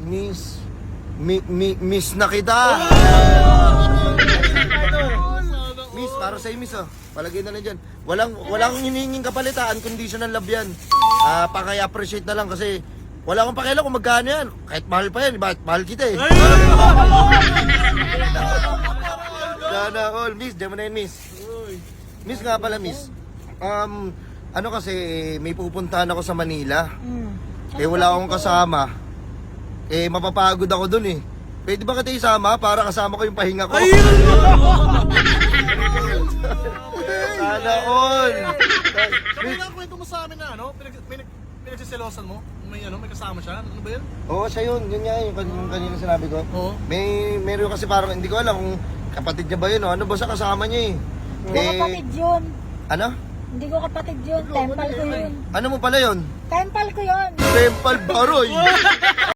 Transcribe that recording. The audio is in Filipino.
Miss, miss na kita. Miss, para sa'yo, miss, oh. Palagay na lang dyan. Walang hinihinging kapalitan, unconditional love yan. Pakay-appreciate na lang kasi wala akong pakialam kung magkano yan. Kahit mahal pa yan, bakit mahal kita eh. Sana all. Miss, diyan mo na yun, miss. Miss nga pala, miss. Ano kasi, may pupuntahan ako sa Manila. Wala akong kasama. Mapapagod ako dun eh. Pwede ba kita isama para kasama ko yung pahinga ko? Sana all. Sabi nga kwento mo sa amin na ano, pinagsiselosan mo? May kasama siya? Ano ba yun? Oo, siya yun. Yun nga yung kanina sinabi ko. Oo. Meron kasi parang, hindi ko alam kung kapatid niya ba yun o ano ba sa kasama niya eh. Hindi ko kapatid yun. Ano? Hindi ko kapatid yun. Temple ko yun. Ano mo pala yun? Temple ko yun. Temple Baroy!